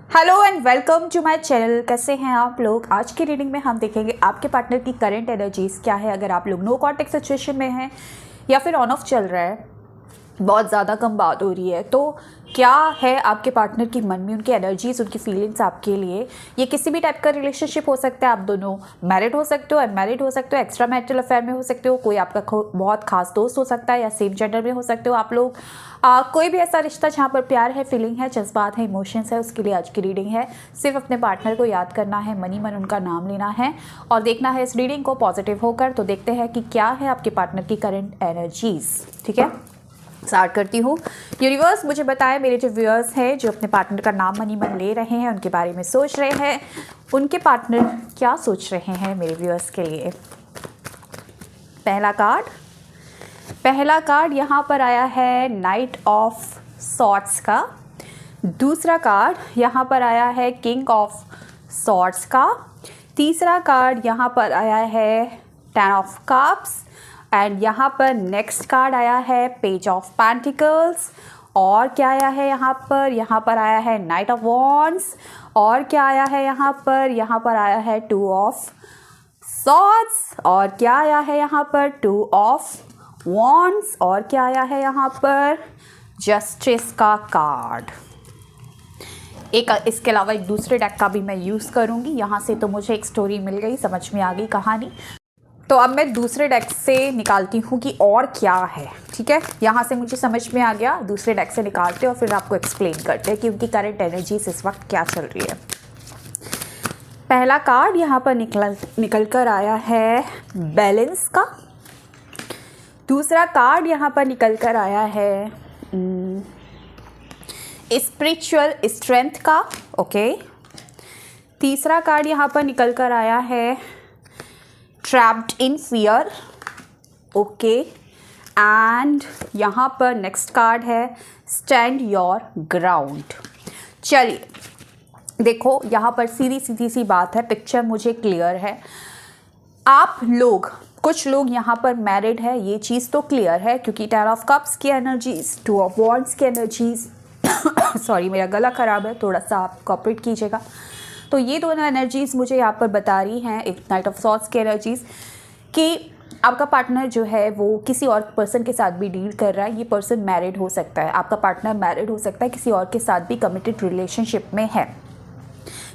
Hello and welcome to my channel. कैसे हैं आप लोग। आज की रीडिंग में हम देखेंगे आपके पार्टनर की करंट एनर्जीज क्या है। अगर आप लोग नो कॉन्टेक्ट सिचुएशन में हैं या फिर ऑन ऑफ चल रहा है, बहुत ज़्यादा कम बात हो रही है, तो क्या है आपके पार्टनर की मन में, उनकी एनर्जीज, उनकी फीलिंग्स आपके लिए। ये किसी भी टाइप का रिलेशनशिप हो सकता है। आप दोनों मैरिड हो सकते हो, अनमैरिड हो सकते हो, एक्स्ट्रा मैरिटल अफेयर में हो सकते हो, कोई आपका बहुत खास दोस्त हो सकता है, या सेम जेंडर में हो सकते हो आप लोग। कोई भी ऐसा रिश्ता जहाँ पर प्यार है, फीलिंग है, जज्बात है, इमोशंस है, उसके लिए आज की रीडिंग है। सिर्फ अपने पार्टनर को याद करना है, मनी मन उनका नाम लेना है और देखना है इस रीडिंग को पॉजिटिव होकर। तो देखते हैं कि क्या है आपके पार्टनर की करंट एनर्जीज। ठीक है, स्टार्ट करती हूँ। यूनिवर्स मुझे बताएं, मेरे जो व्यूअर्स हैं जो अपने पार्टनर का नाम मनी मन ले रहे हैं, उनके बारे में सोच रहे हैं, उनके पार्टनर क्या सोच रहे हैं मेरे व्यूअर्स के लिए। पहला कार्ड यहाँ पर आया है नाइट ऑफ सॉर्ड्स का। दूसरा कार्ड यहाँ पर आया है किंग ऑफ सॉर्ड्स का। तीसरा कार्ड यहाँ पर आया है 10 ऑफ कप्स एंड यहाँ पर नेक्स्ट कार्ड आया है पेज ऑफ पेंटिकल्स। और क्या आया है यहाँ पर आया है नाइट ऑफ वॉन्ड्स। और क्या आया है यहाँ पर आया है 2 ऑफ सॉर्ड्स। और क्या आया है यहाँ पर 2 ऑफ वॉन्ड्स। और क्या आया है यहाँ पर जस्टिस का कार्ड। इसके अलावा एक दूसरे डेक का भी मैं यूज़ करूँगी। यहाँ से तो मुझे एक स्टोरी मिल गई, समझ में आ गई कहानी। तो अब मैं दूसरे डेक से निकालती हूँ कि और क्या है। ठीक है, यहाँ से मुझे समझ में आ गया, दूसरे डेक से निकालते और फिर आपको एक्सप्लेन करते हैं कि उनकी करंट एनर्जीज इस वक्त क्या चल रही है। पहला कार्ड यहाँ पर निकल कर आया है बैलेंस का। दूसरा कार्ड यहाँ पर निकल कर आया है स्पिरिचुअल स्ट्रेंथ का। ओके, तीसरा कार्ड यहाँ पर निकल कर आया है trapped in fear. Okay, and यहाँ पर नेक्स्ट कार्ड है स्टैंड योर ग्राउंड। चलिए देखो, यहाँ पर सीधी सी बात है, पिक्चर मुझे क्लियर है। आप लोग, कुछ लोग यहाँ पर मैरिड है, ये चीज़ तो क्लियर है क्योंकि 10 ऑफ कप्स की एनर्जीज, 2 ऑफ वॉन्ड्स की एनर्जीज सॉरी मेरा गला ख़राब है, थोड़ा सा आप कोऑपरेट कीजिएगा। तो ये दोनों एनर्जीज़ मुझे यहाँ पर बता रही हैं, एक नाइट ऑफ सॉर्ड्स की एनर्जीज़, कि आपका पार्टनर जो है वो किसी और पर्सन के साथ भी डील कर रहा है। ये पर्सन मैरिड हो सकता है, आपका पार्टनर मैरिड हो सकता है, किसी और के साथ भी कमिटेड रिलेशनशिप में है।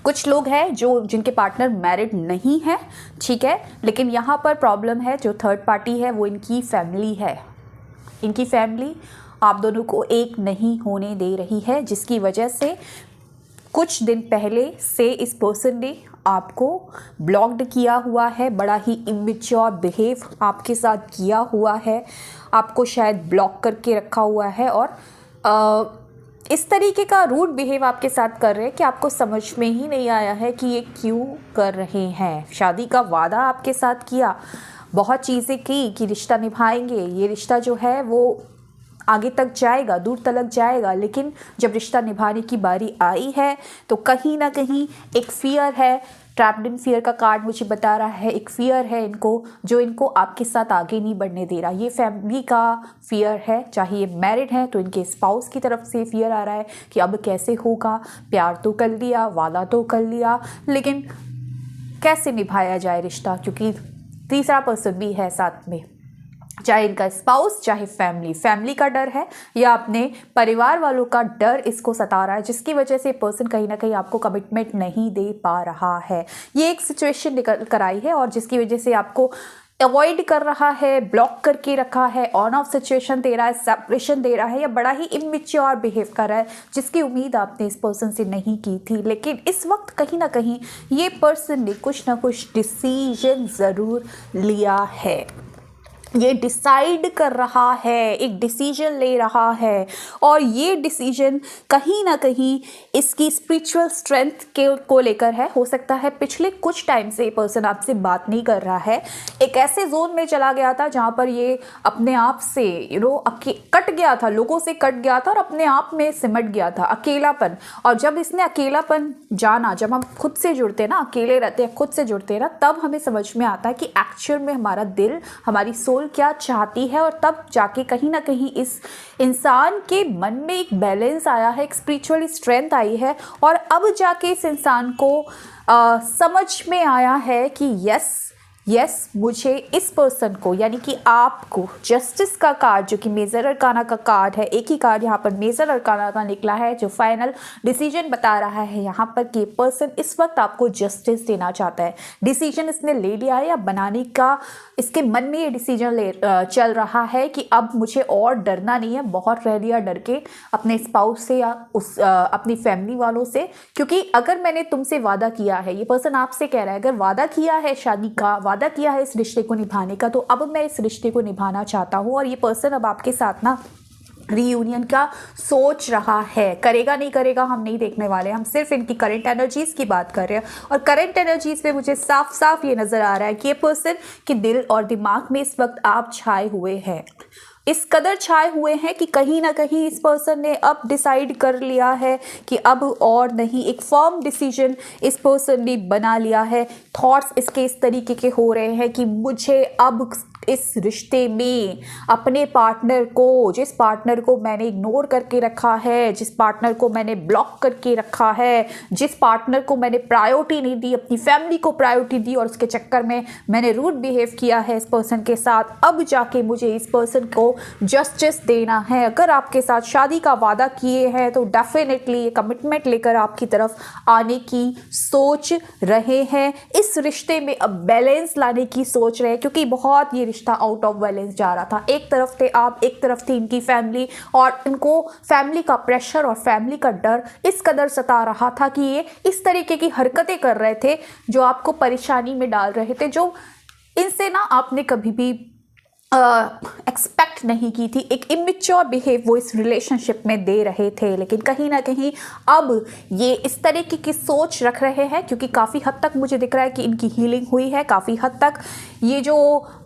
कुछ लोग हैं जिनके पार्टनर मैरिड नहीं है, ठीक है, लेकिन यहाँ पर प्रॉब्लम है, जो थर्ड पार्टी है वो इनकी फैमिली है। इनकी फैमिली आप दोनों को एक नहीं होने दे रही है, जिसकी वजह से कुछ दिन पहले से इस पर्सन ने आपको ब्लॉक्ड किया हुआ है, बड़ा ही इमेच्योर बिहेव आपके साथ किया हुआ है, आपको शायद ब्लॉक करके रखा हुआ है और इस तरीके का रूड बिहेव आपके साथ कर रहे हैं कि आपको समझ में ही नहीं आया है कि ये क्यों कर रहे हैं। शादी का वादा आपके साथ किया, बहुत चीज़ें की कि रिश्ता निभाएंगे, ये रिश्ता जो है वो आगे तक जाएगा, दूर तक जाएगा, लेकिन जब रिश्ता निभाने की बारी आई है तो कहीं ना कहीं एक फियर है। ट्रैप्ड इन फियर का कार्ड मुझे बता रहा है, एक फियर है इनको, जो इनको आपके साथ आगे नहीं बढ़ने दे रहा। ये फैमिली का फियर है, चाहे ये मैरिड है तो इनके स्पाउस की तरफ से फियर आ रहा है कि अब कैसे होगा, प्यार तो कर लिया, वादा तो कर लिया, लेकिन कैसे निभाया जाए रिश्ता, क्योंकि तीसरा पर्सन भी है साथ में, चाहे इनका स्पाउस, चाहे फैमिली का डर है या अपने परिवार वालों का डर इसको सता रहा है, जिसकी वजह से पर्सन कहीं ना कहीं आपको कमिटमेंट नहीं दे पा रहा है। ये एक सिचुएशन निकल कर आई है और जिसकी वजह से आपको अवॉइड कर रहा है, ब्लॉक करके रखा है, ऑन ऑफ सिचुएशन दे रहा है, सेपरेशन दे रहा है, या बड़ा ही इमेच्योर बिहेव कर रहा है, जिसकी उम्मीद आपने इस पर्सन से नहीं की थी। लेकिन इस वक्त कहीं ना कहीं ये पर्सन ने कुछ ना कुछ डिसीजन ज़रूर लिया है, ये डिसाइड कर रहा है, एक डिसीजन ले रहा है, और ये डिसीजन कहीं ना कहीं इसकी स्पिरिचुअल स्ट्रेंथ को लेकर है। हो सकता है पिछले कुछ टाइम से ये पर्सन आपसे बात नहीं कर रहा है, एक ऐसे जोन में चला गया था जहाँ पर ये अपने आप से कट गया था, लोगों से कट गया था और अपने आप में सिमट गया था, अकेलापन। और जब इसने अकेलापन जाना, जब हम खुद से जुड़ते हैं ना, अकेले रहते हैं, खुद से जुड़ते हैं ना, तब हमें समझ में आता है कि एक्चुअल में हमारा दिल, हमारी सोच सोल क्या चाहती है, और तब जाके कहीं ना कहीं इस इंसान के मन में एक बैलेंस आया है, एक स्पिरिचुअल स्ट्रेंथ आई है, और अब जाके इस इंसान को समझ में आया है कि यस मुझे इस पर्सन को, यानी कि आपको, जस्टिस का कार्ड जो कि मेजर अरकाना का कार्ड है, एक ही कार्ड यहाँ पर मेजर अरकाना का निकला है जो फाइनल डिसीजन बता रहा है यहाँ पर कि पर्सन इस वक्त आपको जस्टिस देना चाहता है। डिसीजन इसने ले लिया है, या बनाने का इसके मन में ये डिसीजन चल रहा है कि अब मुझे और डरना नहीं है, बहुत रह लिया डर के अपने स्पाउस से या अपनी फैमिली वालों से, क्योंकि अगर मैंने तुमसे वादा किया है, ये पर्सन आपसे कह रहा है, अगर वादा किया है शादी का, वादा किया है इस रिश्ते को निभाने का, तो अब मैं इस रिश्ते को निभाना चाहता हूँ। और ये पर्सन अब आपके साथ ना रीयूनियन का सोच रहा है, करेगा नहीं करेगा हम नहीं देखने वाले, हम सिर्फ इनकी करंट एनर्जीज की बात कर रहे हैं। और करंट एनर्जीज पे मुझे साफ साफ ये नजर आ रहा है कि ये पर्सन के दिल और दिमाग में इस वक्त आप छाए हुए हैं, इस कदर छाए हुए हैं कि कहीं ना कहीं इस पर्सन ने अब डिसाइड कर लिया है कि अब और नहीं, एक फर्म डिसीजन इस पर्सन ने बना लिया है। थॉट्स इसके इस तरीके के हो रहे हैं कि मुझे अब इस रिश्ते में अपने पार्टनर को, जिस पार्टनर को मैंने इग्नोर करके रखा है, जिस पार्टनर को मैंने ब्लॉक करके रखा है, जिस पार्टनर को मैंने प्रायोरिटी नहीं दी, अपनी फैमिली को प्रायोरिटी दी और उसके चक्कर में मैंने रूड बिहेव किया है इस पर्सन के साथ, अब जाके मुझे इस पर्सन को जस्टिस देना है। अगर आपके साथ शादी का वादा किए हैं तो डेफिनेटली ये कमिटमेंट लेकर आपकी तरफ आने की सोच रहे हैं, इस रिश्ते में अब बैलेंस लाने की सोच रहे हैं, क्योंकि बहुत ये रिश्ता आउट ऑफ बैलेंस जा रहा था। एक तरफ थे आप, एक तरफ थी इनकी फैमिली, और इनको फैमिली का प्रेशर और फैमिली का डर इस कदर सता रहा था कि ये इस तरीके की हरकतें कर रहे थे जो आपको परेशानी में डाल रहे थे, जो इनसे ना आपने कभी भी एक्सपेक्ट नहीं की थी। एक इमेच्योर बिहेव वो इस रिलेशनशिप में दे रहे थे, लेकिन कहीं ना कहीं अब ये इस तरीके की सोच रख रहे हैं, क्योंकि काफ़ी हद तक मुझे दिख रहा है कि इनकी हीलिंग हुई है। काफ़ी हद तक ये जो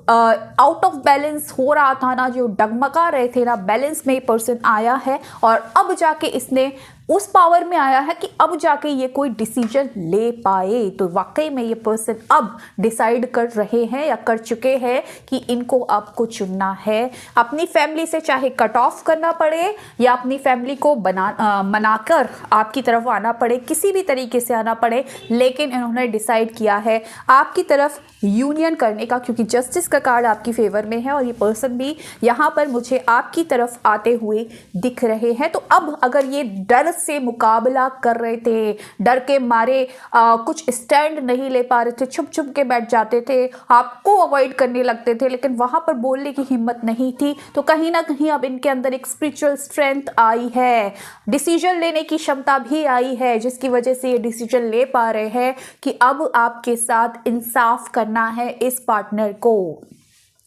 आउट ऑफ बैलेंस हो रहा था ना, जो डगमगा रहे थे ना, बैलेंस में ये पर्सन आया है, और अब जाके इसने उस पावर में आया है कि अब जाके ये कोई डिसीजन ले पाए। तो वाकई में ये पर्सन अब डिसाइड कर रहे हैं या कर चुके हैं कि इनको आपको चुनना है, अपनी फैमिली से चाहे कट ऑफ करना पड़े या अपनी फैमिली को मनाकर आपकी तरफ आना पड़े, किसी भी तरीके से आना पड़े, लेकिन इन्होंने डिसाइड किया है आपकी तरफ यूनियन करने का, क्योंकि जस्टिस का कार्ड आपकी फेवर में है और ये पर्सन भी यहाँ पर मुझे आपकी तरफ आते हुए दिख रहे हैं। तो अब अगर ये डर से मुकाबला कर रहे थे, डर के मारे कुछ स्टैंड नहीं ले पा रहे थे, छुप छुप के बैठ जाते थे, आपको अवॉइड करने लगते थे, लेकिन वहाँ पर बोलने की हिम्मत नहीं थी, तो कहीं ना कहीं अब इनके अंदर एक स्पिरिचुअल स्ट्रेंथ आई है, डिसीजन लेने की क्षमता भी आई है, जिसकी वजह से ये डिसीजन ले पा रहे हैं कि अब आपके साथ इंसाफ करना है इस पार्टनर को।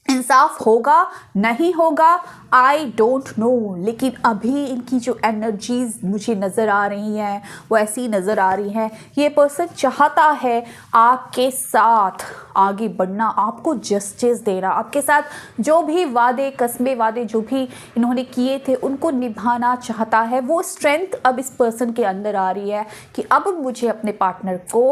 इंसाफ होगा नहीं होगा आई डोंट नो, लेकिन अभी इनकी जो एनर्जीज मुझे नज़र आ रही हैं वो ऐसी नज़र आ रही हैं, ये पर्सन चाहता है आपके साथ आगे बढ़ना, आपको जस्टिस देना, आपके साथ जो भी वादे कस्में वादे जो भी इन्होंने किए थे उनको निभाना चाहता है। वो स्ट्रेंथ अब इस पर्सन के अंदर आ रही है कि अब मुझे अपने पार्टनर को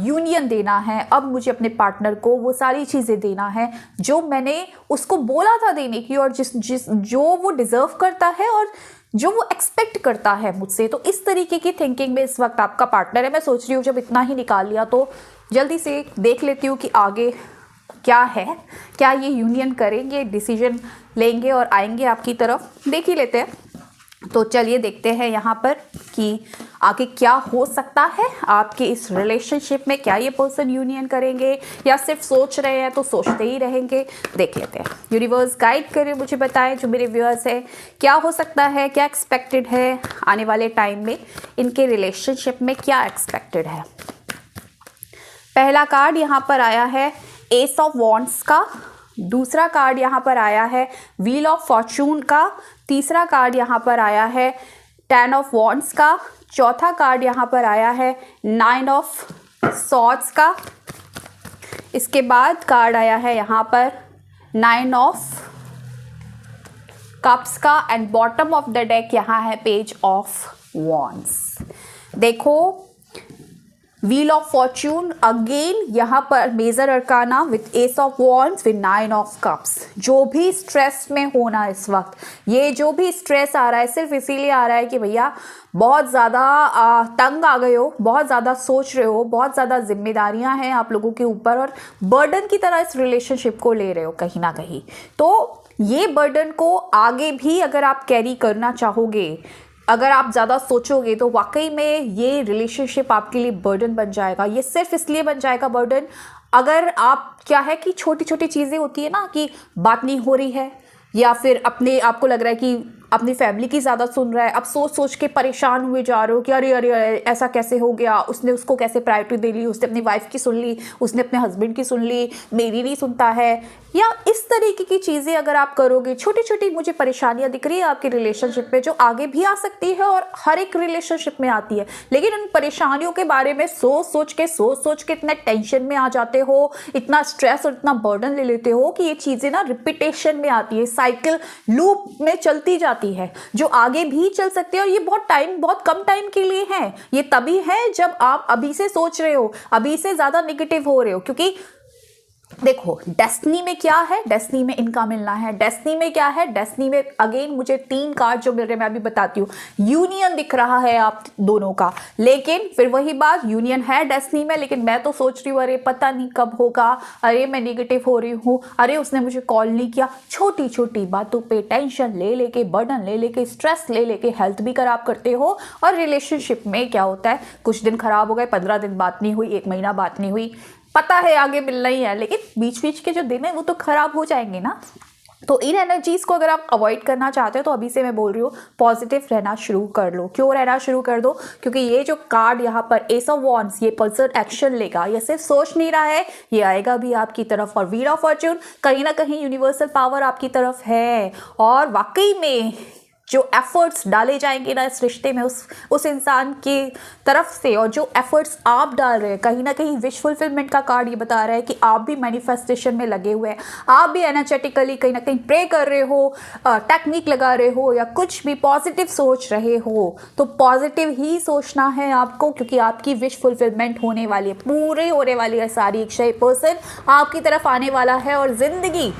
यूनियन देना है, अब मुझे अपने पार्टनर को वो सारी चीज़ें देना है जो मैंने उसको बोला था देने की, और जो वो डिज़र्व करता है और जो वो एक्सपेक्ट करता है मुझसे। तो इस तरीके की थिंकिंग में इस वक्त आपका पार्टनर है। मैं सोच रही हूँ जब इतना ही निकाल लिया तो जल्दी से देख लेती हूँ कि आगे क्या है, क्या ये यूनियन करेंगे, डिसीजन लेंगे और आएंगे आपकी तरफ, देख ही लेते हैं। तो चलिए देखते हैं यहाँ पर कि आगे क्या हो सकता है आपके इस रिलेशनशिप में। क्या ये पर्सन यूनियन करेंगे या सिर्फ सोच रहे हैं तो सोचते ही रहेंगे, देख लेते हैं। यूनिवर्स गाइड करे, मुझे बताएं जो मेरे व्यूअर्स हैं क्या हो सकता है, क्या एक्सपेक्टेड है आने वाले टाइम में, इनके रिलेशनशिप में क्या एक्सपेक्टेड है। पहला कार्ड यहाँ पर आया है एस ऑफ वॉन्ड्स का, दूसरा कार्ड यहाँ पर आया है व्हील ऑफ फॉर्चून का, तीसरा कार्ड यहाँ पर आया है 10 ऑफ वॉन्ड्स का, चौथा कार्ड यहाँ पर आया है 9 ऑफ सॉर्ड्स का, इसके बाद कार्ड आया है यहाँ पर 9 ऑफ कप्स का, and bottom of the deck यहाँ है पेज ऑफ वॉन्ड्स। देखो व्हील ऑफ फॉर्च्यून, अगेन यहाँ पर major arcana with ace of wands with 9 of cups. जो भी स्ट्रेस में होना इस वक्त, ये जो भी स्ट्रेस आ रहा है सिर्फ इसीलिए आ रहा है कि भैया बहुत ज़्यादा तंग आ गए हो, बहुत ज़्यादा सोच रहे हो, बहुत ज़्यादा जिम्मेदारियां हैं आप लोगों के ऊपर और बर्डन की तरह इस रिलेशनशिप को ले रहे हो कहीं ना कहीं। तो ये बर्डन को आगे भी अगर आप कैरी करना चाहोगे, अगर आप ज़्यादा सोचोगे तो वाकई में ये रिलेशनशिप आपके लिए बर्डन बन जाएगा। ये सिर्फ इसलिए बन जाएगा बर्डन, अगर आप क्या है कि छोटी छोटी चीज़ें होती है ना कि बात नहीं हो रही है, या फिर अपने आपको लग रहा है कि अपनी फैमिली की ज़्यादा सुन रहा है, अब सोच सोच के परेशान हुए जा रहे हो कि अरे अरे अरे ऐसा कैसे हो गया, उसने उसको कैसे प्रायोरिटी दे ली, उसने अपनी वाइफ की सुन ली, उसने अपने हस्बैंड की सुन ली, मेरी नहीं सुनता है, या इस तरीके की चीज़ें अगर आप करोगे, छोटी छोटी मुझे परेशानियां दिख रही है आपकी रिलेशनशिप में जो आगे भी आ सकती है और हर एक रिलेशनशिप में आती है, लेकिन उन परेशानियों के बारे में सोच सोच के इतना टेंशन में आ जाते हो, इतना स्ट्रेस और इतना बर्डन ले लेते हो कि ये चीज़ें ना रिपीटेशन में आती है, साइकिल लूप में चलती जाती है, जो आगे भी चल सकती है। और ये बहुत कम टाइम के लिए है। ये तभी है जब आप अभी से सोच रहे हो, अभी से ज़्यादा नेगेटिव हो रहे हो, क्योंकि देखो डेस्टिनी में क्या है, डेस्टिनी में इनका मिलना है, डेस्टिनी में क्या है, डेस्टिनी में अगेन मुझे 3 कार्ड जो मिल रहे हैं मैं अभी बताती हूँ। यूनियन दिख रहा है आप दोनों का, लेकिन फिर वही बात, यूनियन है डेस्टिनी में, लेकिन मैं तो सोच रही हूँ अरे पता नहीं कब होगा, अरे मैं नेगेटिव हो रही हूँ, अरे उसने मुझे कॉल नहीं किया। छोटी छोटी बातों पे टेंशन ले लेके, बर्डन ले लेके, स्ट्रेस ले लेके हेल्थ भी खराब करते हो। और रिलेशनशिप में क्या होता है, कुछ दिन खराब हो गए, 15 दिन बात नहीं हुई, 1 महीना बात नहीं हुई, पता है आगे मिलना ही है, लेकिन बीच बीच के जो दिन है वो तो खराब हो जाएंगे ना। तो इन एनर्जीज को अगर आप अवॉइड करना चाहते हो तो अभी से मैं बोल रही हूँ पॉजिटिव रहना शुरू कर लो। क्यों रहना शुरू कर दो, क्योंकि ये जो कार्ड यहाँ पर एस ऑफ वॉन्ड्स, ये पर्सन एक्शन लेगा, ये सिर्फ सोच नहीं रहा है, ये आएगा भी आपकी तरफ। और व्हील ऑफ फॉर्च्यून, कहीं ना कहीं यूनिवर्सल पावर आपकी तरफ है और वाकई में जो एफर्ट्स डाले जाएंगे ना इस रिश्ते में उस इंसान की तरफ से, और जो एफर्ट्स आप डाल रहे हैं, कहीं ना कहीं विश फुलफिलमेंट का कार्ड ये बता रहा है कि आप भी मैनिफेस्टेशन में लगे हुए हैं, आप भी एनर्जेटिकली कहीं ना कहीं प्रे कर रहे हो, टेक्निक लगा रहे हो, या कुछ भी पॉजिटिव सोच रहे हो। तो पॉजिटिव ही सोचना है आपको, क्योंकि आपकी विश फुलफिलमेंट होने वाली है, पूरे होने वाली है सारी इच्छा। पर्सन आपकी तरफ आने वाला है और ज़िंदगी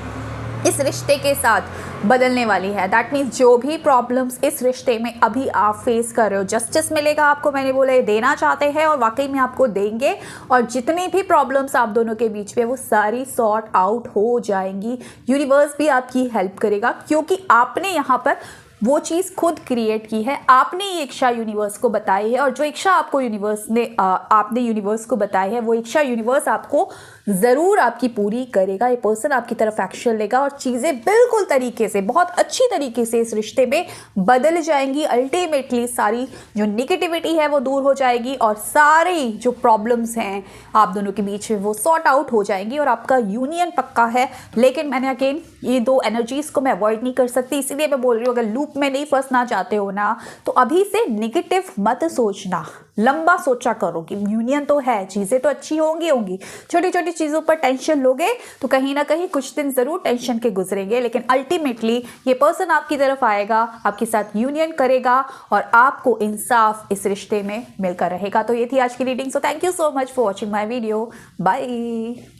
इस रिश्ते के साथ बदलने वाली है। दैट मीन्स जो भी प्रॉब्लम्स इस रिश्ते में अभी आप फेस कर रहे हो, जस्टिस मिलेगा आपको। मैंने बोला ये देना चाहते हैं और वाकई में आपको देंगे, और जितनी भी प्रॉब्लम्स आप दोनों के बीच में वो सारी सॉर्ट आउट हो जाएंगी। यूनिवर्स भी आपकी हेल्प करेगा, क्योंकि आपने यहाँ पर वो चीज़ खुद क्रिएट की है, आपने ये इच्छा यूनिवर्स को बताई है, और जो इच्छा आपको यूनिवर्स ने आपने यूनिवर्स को बताई है वो इच्छा यूनिवर्स आपको ज़रूर आपकी पूरी करेगा। ये पर्सन आपकी तरफ एक्शन लेगा और चीज़ें बिल्कुल तरीके से, बहुत अच्छी तरीके से इस रिश्ते में बदल जाएंगी। अल्टीमेटली सारी जो निगेटिविटी है वो दूर हो जाएगी और सारी जो प्रॉब्लम्स हैं आप दोनों के बीच में वो सॉर्ट आउट हो जाएंगी और आपका यूनियन पक्का है। लेकिन मैंने अगेन ये 2 एनर्जीज़ को मैं अवॉइड नहीं कर सकती, इसीलिए मैं बोल रही हूँ अगर लूप में नहीं फंसना चाहते हो ना तो अभी से निगेटिव मत सोचना, लंबा सोचा करो कि यूनियन तो है, चीज़ें तो अच्छी होंगी। छोटी छोटी चीज़ों पर टेंशन लोगे तो कहीं ना कहीं कुछ दिन ज़रूर टेंशन के गुजरेंगे, लेकिन अल्टीमेटली ये पर्सन आपकी तरफ आएगा, आपके साथ यूनियन करेगा और आपको इंसाफ इस रिश्ते में मिलकर रहेगा। तो ये थी आज की reading. So thank you so much for watching my video. Bye.